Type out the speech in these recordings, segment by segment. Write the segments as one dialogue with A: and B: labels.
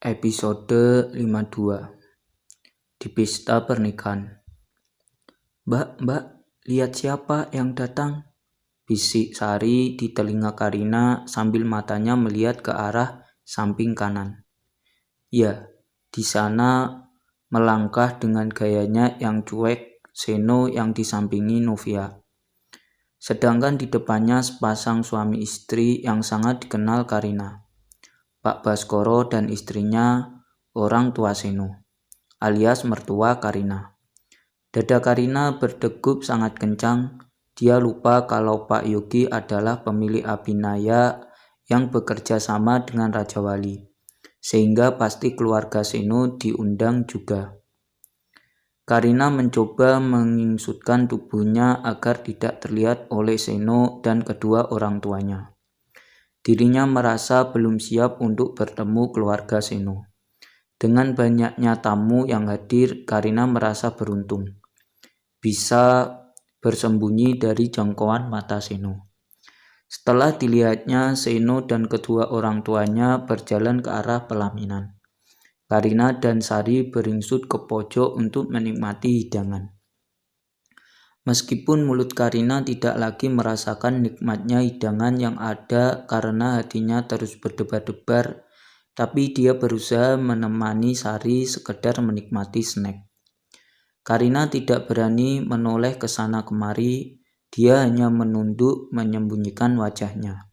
A: Episode 52 di pesta pernikahan. Mbak, lihat siapa yang datang? Bisik Sari di telinga Karina sambil matanya melihat ke arah samping kanan. Ya, di sana melangkah dengan gayanya yang cuek Seno yang disampingi Novia. Sedangkan di depannya sepasang suami istri yang sangat dikenal Karina. Pak Baskoro dan istrinya, orang tua Seno, alias mertua Karina. Dada Karina berdegup sangat kencang. Dia lupa kalau Pak Yogi adalah pemilik Abhinaya yang bekerja sama dengan Raja Wali, sehingga pasti keluarga Seno diundang juga. Karina mencoba mengingsutkan tubuhnya agar tidak terlihat oleh Seno dan kedua orang tuanya. Dirinya merasa belum siap untuk bertemu keluarga Seno. Dengan banyaknya tamu yang hadir, Karina merasa beruntung bisa bersembunyi dari jangkauan mata Seno. Setelah dilihatnya, Seno dan kedua orang tuanya berjalan ke arah pelaminan. Karina dan Sari beringsut ke pojok untuk menikmati hidangan. Meskipun mulut Karina tidak lagi merasakan nikmatnya hidangan yang ada karena hatinya terus berdebar-debar, tapi dia berusaha menemani Sari sekedar menikmati snack. Karina tidak berani menoleh ke sana kemari, dia hanya menunduk menyembunyikan wajahnya.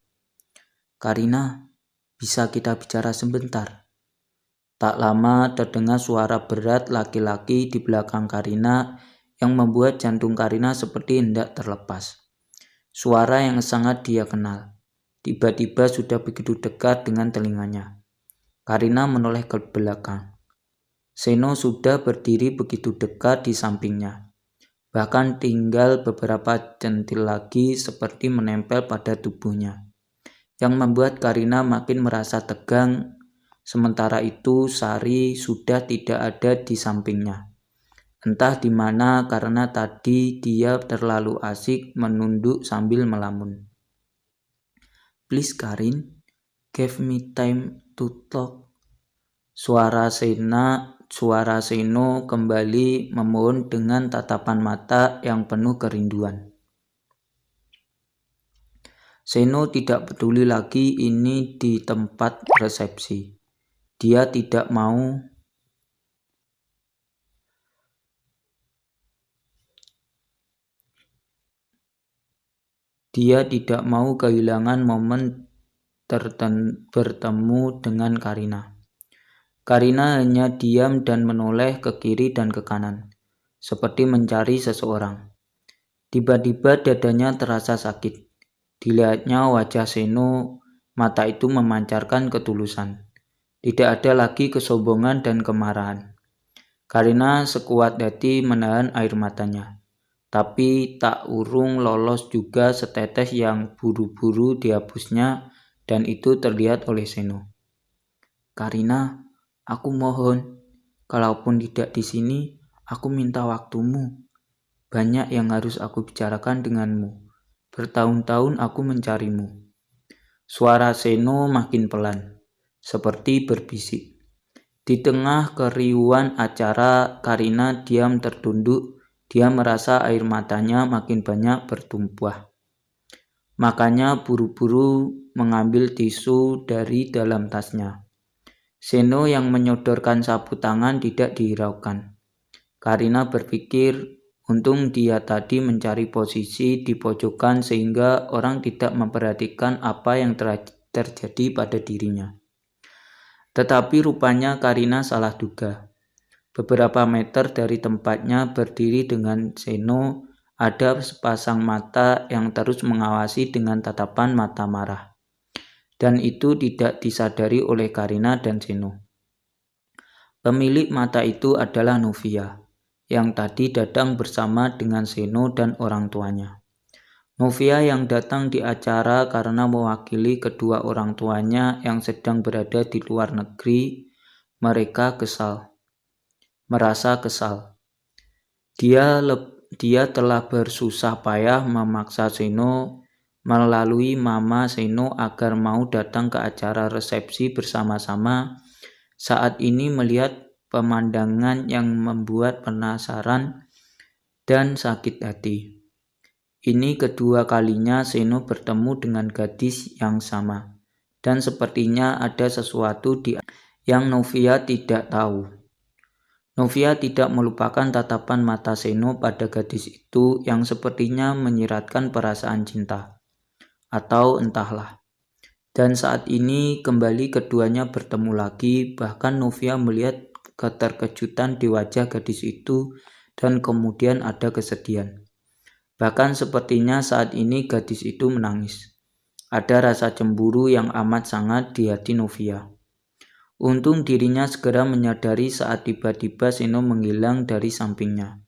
A: Karina, bisa kita bicara sebentar? Tak lama terdengar suara berat laki-laki di belakang Karina yang membuat jantung Karina seperti hendak terlepas. Suara yang sangat dia kenal. Tiba-tiba sudah begitu dekat dengan telinganya. Karina menoleh ke belakang. Seno sudah berdiri begitu dekat di sampingnya. Bahkan tinggal beberapa centil lagi seperti menempel pada tubuhnya. Yang membuat Karina makin merasa tegang. Sementara itu Sari sudah tidak ada di sampingnya. Entah di mana karena tadi dia terlalu asik menunduk sambil melamun. Please Karin, give me time to talk. Suara Seno kembali memohon dengan tatapan mata yang penuh kerinduan. Seno tidak peduli lagi ini di tempat resepsi. Dia tidak mau kehilangan momen bertemu dengan Karina. Karina hanya diam dan menoleh ke kiri dan ke kanan, seperti mencari seseorang. Tiba-tiba dadanya terasa sakit. Dilihatnya wajah Seno, mata itu memancarkan ketulusan. Tidak ada lagi kesombongan dan kemarahan. Karina sekuat hati menahan air matanya. Tapi tak urung lolos juga setetes yang buru-buru dihapusnya dan itu terlihat oleh Seno. Karina, aku mohon, kalaupun tidak di sini, aku minta waktumu. Banyak yang harus aku bicarakan denganmu. Bertahun-tahun aku mencarimu. Suara Seno makin pelan, seperti berbisik. Di tengah keriuhan acara, Karina diam tertunduk. Dia merasa air matanya makin banyak bertumpah. Makanya buru-buru mengambil tisu dari dalam tasnya. Seno yang menyodorkan sapu tangan tidak dihiraukan. Karina berpikir, untung dia tadi mencari posisi di pojokan sehingga orang tidak memperhatikan apa yang terjadi pada dirinya. Tetapi rupanya Karina salah duga. Beberapa meter dari tempatnya berdiri dengan Seno, ada sepasang mata yang terus mengawasi dengan tatapan mata marah. Dan itu tidak disadari oleh Karina dan Seno. Pemilik mata itu adalah Novia, yang tadi datang bersama dengan Seno dan orang tuanya. Novia yang datang di acara karena mewakili kedua orang tuanya yang sedang berada di luar negeri, merasa kesal. Dia telah bersusah payah memaksa Seno melalui mama Seno agar mau datang ke acara resepsi bersama-sama saat ini melihat pemandangan yang membuat penasaran dan sakit hati. Ini kedua kalinya Seno bertemu dengan gadis yang sama, dan sepertinya ada sesuatu yang Novia tidak tahu. Novia tidak melupakan tatapan mata Seno pada gadis itu yang sepertinya menyiratkan perasaan cinta, atau entahlah. Dan saat ini kembali keduanya bertemu lagi, bahkan Novia melihat keterkejutan di wajah gadis itu dan kemudian ada kesedihan. Bahkan sepertinya saat ini gadis itu menangis. Ada rasa cemburu yang amat sangat di hati Novia. Untung dirinya segera menyadari saat tiba-tiba Seno menghilang dari sampingnya,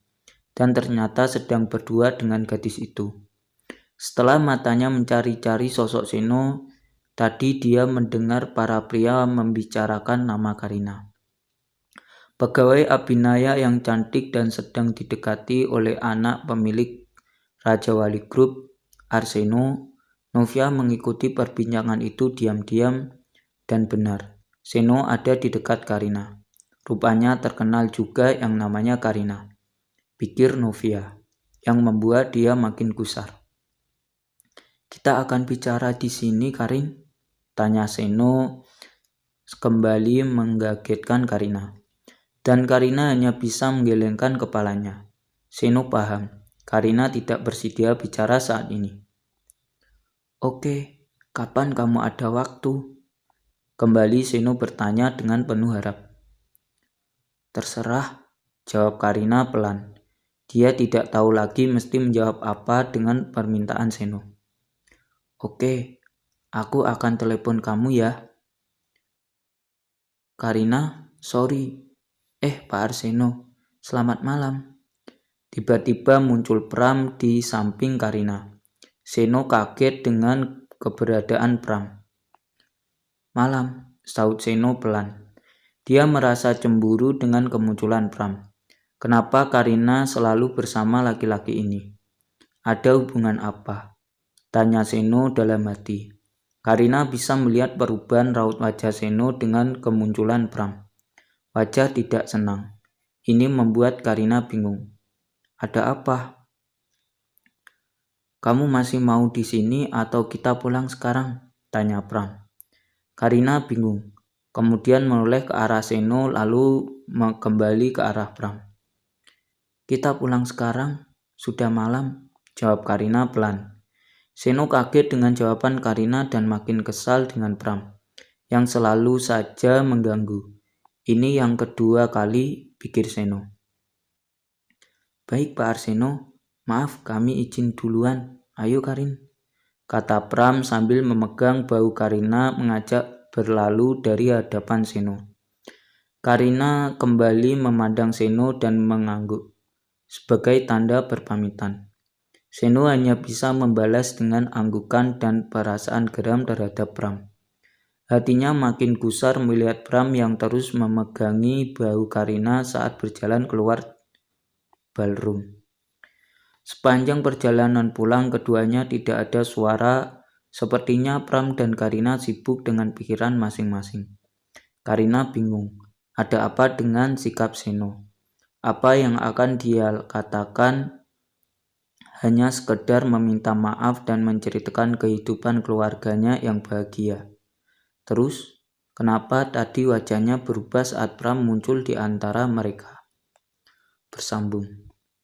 A: dan ternyata sedang berdua dengan gadis itu. Setelah matanya mencari-cari sosok Seno, tadi dia mendengar para pria membicarakan nama Karina. Pegawai Abhinaya yang cantik dan sedang didekati oleh anak pemilik Raja Wali Group, Arseno. Novia mengikuti perbincangan itu diam-diam, dan benar, Seno ada di dekat Karina. Rupanya terkenal juga yang namanya Karina, pikir Novia, yang membuat dia makin gusar. Kita akan bicara di sini, Karin? Tanya Seno kembali mengagetkan Karina. Dan Karina hanya bisa menggelengkan kepalanya. Seno paham, Karina tidak bersedia bicara saat ini. Oke, kapan kamu ada waktu? Kembali Seno bertanya dengan penuh harap. Terserah, jawab Karina pelan. Dia tidak tahu lagi mesti menjawab apa dengan permintaan Seno. Oke, aku akan telepon kamu ya. Karina, sorry. Pak Arseno, selamat malam. Tiba-tiba muncul Pram di samping Karina. Seno kaget dengan keberadaan Pram. Malam, saut Seno pelan. Dia merasa cemburu dengan kemunculan Pram. Kenapa Karina selalu bersama laki-laki ini? Ada hubungan apa? Tanya Seno dalam hati. Karina bisa melihat perubahan raut wajah Seno dengan kemunculan Pram. Wajah tidak senang. Ini membuat Karina bingung. Ada apa? Kamu masih mau di sini atau kita pulang sekarang? Tanya Pram. Karina bingung. Kemudian menoleh ke arah Seno lalu kembali ke arah Pram. Kita pulang sekarang, sudah malam, jawab Karina pelan. Seno kaget dengan jawaban Karina dan makin kesal dengan Pram, yang selalu saja mengganggu. Ini yang kedua kali, pikir Seno. Baik Pak Arseno, maaf kami izin duluan, ayo Karin, kata Pram sambil memegang bahu Karina mengajak berlalu dari hadapan Seno. Karina kembali memandang Seno dan mengangguk, sebagai tanda berpamitan. Seno hanya bisa membalas dengan anggukan dan perasaan geram terhadap Pram. Hatinya makin gusar melihat Pram yang terus memegangi bahu Karina saat berjalan keluar ballroom. Sepanjang perjalanan pulang keduanya tidak ada suara, sepertinya Pram dan Karina sibuk dengan pikiran masing-masing. Karina bingung, ada apa dengan sikap Seno? Apa yang akan dia katakan? Hanya sekedar meminta maaf dan menceritakan kehidupan keluarganya yang bahagia. Terus, kenapa tadi wajahnya berubah saat Pram muncul di antara mereka? Bersambung.